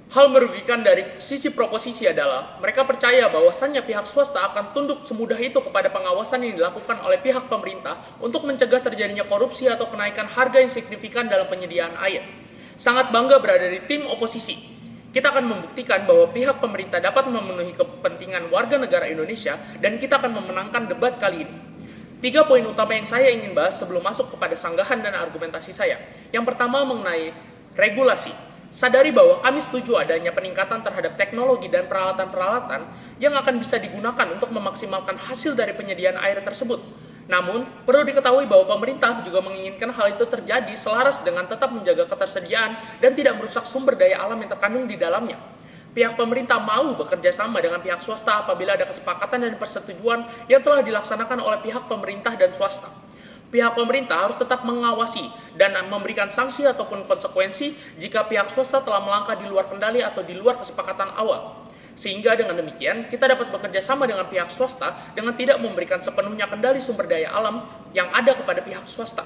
Hal merugikan dari sisi proposisi adalah mereka percaya bahwasannya pihak swasta akan tunduk semudah itu kepada pengawasan yang dilakukan oleh pihak pemerintah untuk mencegah terjadinya korupsi atau kenaikan harga yang signifikan dalam penyediaan air. Sangat bangga berada di tim oposisi. Kita akan membuktikan bahwa pihak pemerintah dapat memenuhi kepentingan warga negara Indonesia dan kita akan memenangkan debat kali ini. 3 poin utama yang saya ingin bahas sebelum masuk kepada sanggahan dan argumentasi saya. Yang pertama mengenai regulasi. Sadari bahwa kami setuju adanya peningkatan terhadap teknologi dan peralatan-peralatan yang akan bisa digunakan untuk memaksimalkan hasil dari penyediaan air tersebut. Namun, perlu diketahui bahwa pemerintah juga menginginkan hal itu terjadi selaras dengan tetap menjaga ketersediaan dan tidak merusak sumber daya alam yang terkandung di dalamnya. Pihak pemerintah mau bekerja sama dengan pihak swasta apabila ada kesepakatan dan persetujuan yang telah dilaksanakan oleh pihak pemerintah dan swasta. Pihak pemerintah harus tetap mengawasi dan memberikan sanksi ataupun konsekuensi jika pihak swasta telah melangkah di luar kendali atau di luar kesepakatan awal. Sehingga dengan demikian, kita dapat bekerja sama dengan pihak swasta dengan tidak memberikan sepenuhnya kendali sumber daya alam yang ada kepada pihak swasta.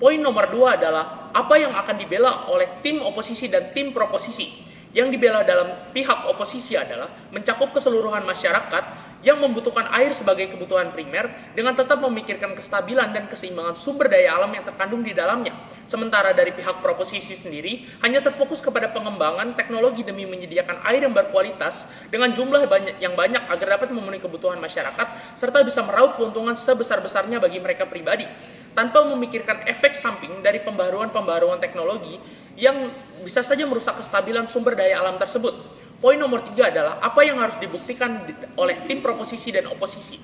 Poin nomor 2 adalah apa yang akan dibela oleh tim oposisi dan tim proposisi. Yang dibela dalam pihak oposisi adalah mencakup keseluruhan masyarakat yang membutuhkan air sebagai kebutuhan primer dengan tetap memikirkan kestabilan dan keseimbangan sumber daya alam yang terkandung di dalamnya. Sementara dari pihak proposisi sendiri hanya terfokus kepada pengembangan teknologi demi menyediakan air yang berkualitas dengan jumlah yang banyak agar dapat memenuhi kebutuhan masyarakat serta bisa meraup keuntungan sebesar-besarnya bagi mereka pribadi tanpa memikirkan efek samping dari pembaruan-pembaruan teknologi yang bisa saja merusak kestabilan sumber daya alam tersebut. Poin nomor 3 adalah apa yang harus dibuktikan oleh tim proposisi dan oposisi.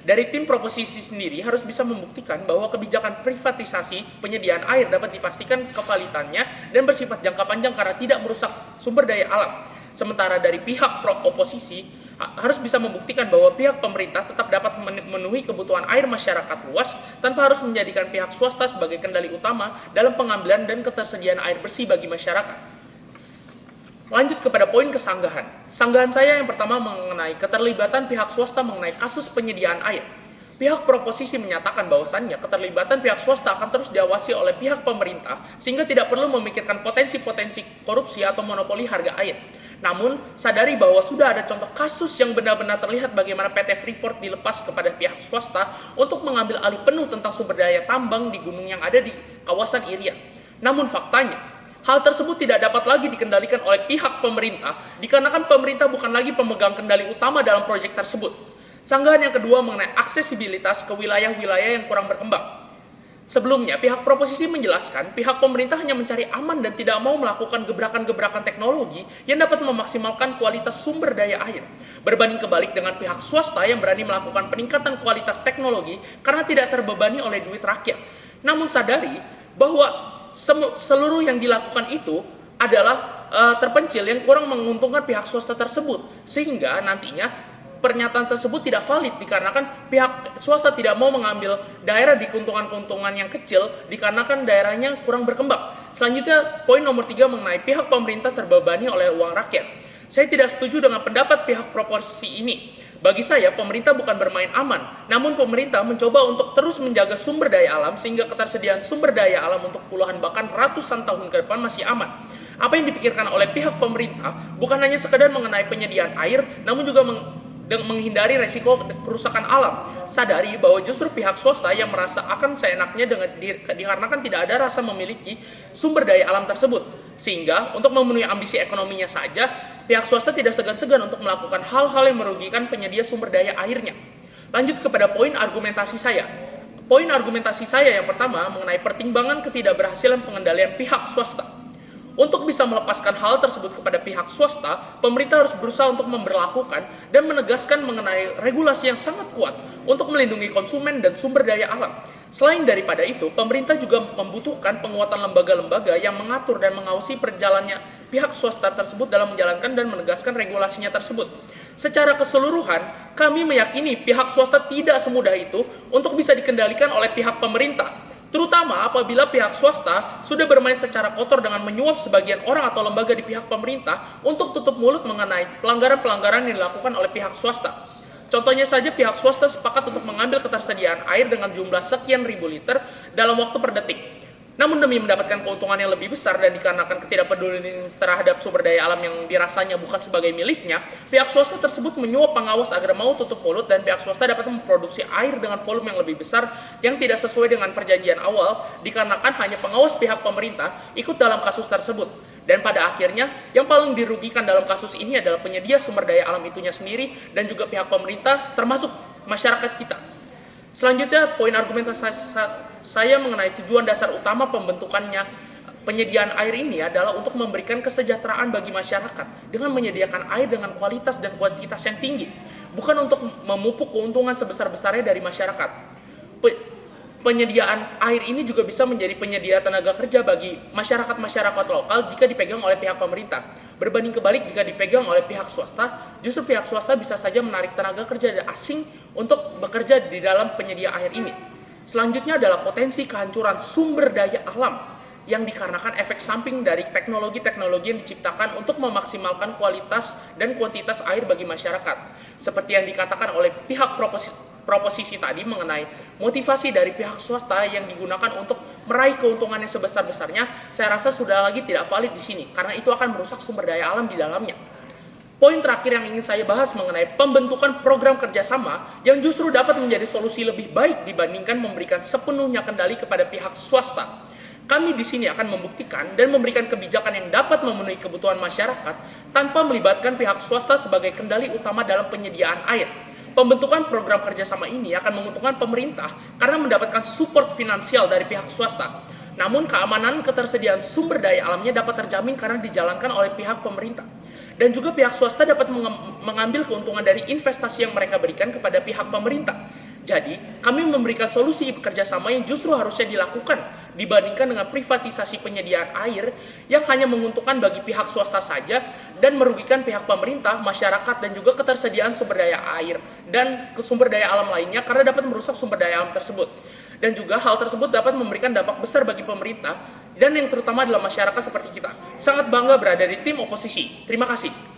Dari tim proposisi sendiri harus bisa membuktikan bahwa kebijakan privatisasi penyediaan air dapat dipastikan kevalitannya dan bersifat jangka panjang karena tidak merusak sumber daya alam. Sementara dari pihak oposisi harus bisa membuktikan bahwa pihak pemerintah tetap dapat memenuhi kebutuhan air masyarakat luas tanpa harus menjadikan pihak swasta sebagai kendali utama dalam pengambilan dan ketersediaan air bersih bagi masyarakat. Lanjut kepada poin kesanggahan. Sanggahan saya yang pertama mengenai keterlibatan pihak swasta mengenai kasus penyediaan air. Pihak proposisi menyatakan bahwasannya keterlibatan pihak swasta akan terus diawasi oleh pihak pemerintah sehingga tidak perlu memikirkan potensi-potensi korupsi atau monopoli harga air. Namun, sadari bahwa sudah ada contoh kasus yang benar-benar terlihat bagaimana PT Freeport dilepas kepada pihak swasta untuk mengambil alih penuh tentang sumber daya tambang di gunung yang ada di kawasan Irian. Namun faktanya, hal tersebut tidak dapat lagi dikendalikan oleh pihak pemerintah dikarenakan pemerintah bukan lagi pemegang kendali utama dalam proyek tersebut. Sanggahan yang kedua mengenai aksesibilitas ke wilayah-wilayah yang kurang berkembang. Sebelumnya, pihak proposisi menjelaskan pihak pemerintah hanya mencari aman dan tidak mau melakukan gebrakan-gebrakan teknologi yang dapat memaksimalkan kualitas sumber daya air. Berbanding kebalik dengan pihak swasta yang berani melakukan peningkatan kualitas teknologi karena tidak terbebani oleh duit rakyat. Namun sadari bahwa seluruh yang dilakukan itu adalah terpencil yang kurang menguntungkan pihak swasta tersebut. Sehingga nantinya pernyataan tersebut tidak valid dikarenakan pihak swasta tidak mau mengambil daerah di keuntungan-keuntungan yang kecil dikarenakan daerahnya kurang berkembang. Selanjutnya, poin nomor 3 mengenai pihak pemerintah terbebani oleh uang rakyat. Saya tidak setuju dengan pendapat pihak proposisi ini. Bagi saya, pemerintah bukan bermain aman, namun pemerintah mencoba untuk terus menjaga sumber daya alam sehingga ketersediaan sumber daya alam untuk puluhan bahkan ratusan tahun ke depan masih aman. Apa yang dipikirkan oleh pihak pemerintah bukan hanya sekedar mengenai penyediaan air, namun juga menghindari resiko kerusakan alam. Sadari bahwa justru pihak swasta yang merasa akan seenaknya dikarenakan tidak ada rasa memiliki sumber daya alam tersebut. Sehingga untuk memenuhi ambisi ekonominya saja, pihak swasta tidak segan-segan untuk melakukan hal-hal yang merugikan penyedia sumber daya airnya. Lanjut kepada poin argumentasi saya. Poin argumentasi saya yang pertama mengenai pertimbangan ketidakberhasilan pengendalian pihak swasta. Untuk bisa melepaskan hal tersebut kepada pihak swasta, pemerintah harus berusaha untuk memberlakukan dan menegaskan mengenai regulasi yang sangat kuat untuk melindungi konsumen dan sumber daya alam. Selain daripada itu, pemerintah juga membutuhkan penguatan lembaga-lembaga yang mengatur dan mengawasi perjalanannya pihak swasta tersebut dalam menjalankan dan menegaskan regulasinya tersebut. Secara keseluruhan, kami meyakini pihak swasta tidak semudah itu untuk bisa dikendalikan oleh pihak pemerintah. Terutama apabila pihak swasta sudah bermain secara kotor dengan menyuap sebagian orang atau lembaga di pihak pemerintah untuk tutup mulut mengenai pelanggaran-pelanggaran yang dilakukan oleh pihak swasta. Contohnya saja pihak swasta sepakat untuk mengambil ketersediaan air dengan jumlah sekian ribu liter dalam waktu per detik. Namun demi mendapatkan keuntungan yang lebih besar dan dikarenakan ketidakpedulian terhadap sumber daya alam yang dirasanya bukan sebagai miliknya, pihak swasta tersebut menyuap pengawas agar mau tutup mulut dan pihak swasta dapat memproduksi air dengan volume yang lebih besar yang tidak sesuai dengan perjanjian awal dikarenakan hanya pengawas pihak pemerintah ikut dalam kasus tersebut. Dan pada akhirnya, yang paling dirugikan dalam kasus ini adalah penyedia sumber daya alam itunya sendiri dan juga pihak pemerintah termasuk masyarakat kita. Selanjutnya, poin argumentasi saya mengenai tujuan dasar utama pembentukannya penyediaan air ini adalah untuk memberikan kesejahteraan bagi masyarakat dengan menyediakan air dengan kualitas dan kuantitas yang tinggi, bukan untuk memupuk keuntungan sebesar-besarnya dari masyarakat. Penyediaan air ini juga bisa menjadi penyedia tenaga kerja bagi masyarakat-masyarakat lokal jika dipegang oleh pihak pemerintah. Berbanding kebalik jika dipegang oleh pihak swasta, justru pihak swasta bisa saja menarik tenaga kerja asing untuk bekerja di dalam penyedia air ini. Selanjutnya adalah potensi kehancuran sumber daya alam yang dikarenakan efek samping dari teknologi-teknologi yang diciptakan untuk memaksimalkan kualitas dan kuantitas air bagi masyarakat. Seperti yang dikatakan oleh pihak proposisi tadi mengenai motivasi dari pihak swasta yang digunakan untuk meraih keuntungan yang sebesar-besarnya, saya rasa sudah lagi tidak valid di sini, karena itu akan merusak sumber daya alam di dalamnya. Poin terakhir yang ingin saya bahas mengenai pembentukan program kerjasama yang justru dapat menjadi solusi lebih baik dibandingkan memberikan sepenuhnya kendali kepada pihak swasta. Kami di sini akan membuktikan dan memberikan kebijakan yang dapat memenuhi kebutuhan masyarakat tanpa melibatkan pihak swasta sebagai kendali utama dalam penyediaan air. Pembentukan program kerjasama ini akan menguntungkan pemerintah karena mendapatkan support finansial dari pihak swasta. Namun keamanan ketersediaan sumber daya alamnya dapat terjamin karena dijalankan oleh pihak pemerintah. Dan juga pihak swasta dapat mengambil keuntungan dari investasi yang mereka berikan kepada pihak pemerintah. Jadi, kami memberikan solusi kerjasama yang justru harusnya dilakukan dibandingkan dengan privatisasi penyediaan air yang hanya menguntungkan bagi pihak swasta saja dan merugikan pihak pemerintah, masyarakat, dan juga ketersediaan sumber daya air dan sumber daya alam lainnya karena dapat merusak sumber daya alam tersebut. Dan juga hal tersebut dapat memberikan dampak besar bagi pemerintah dan yang terutama adalah masyarakat seperti kita. Sangat bangga berada di tim oposisi. Terima kasih.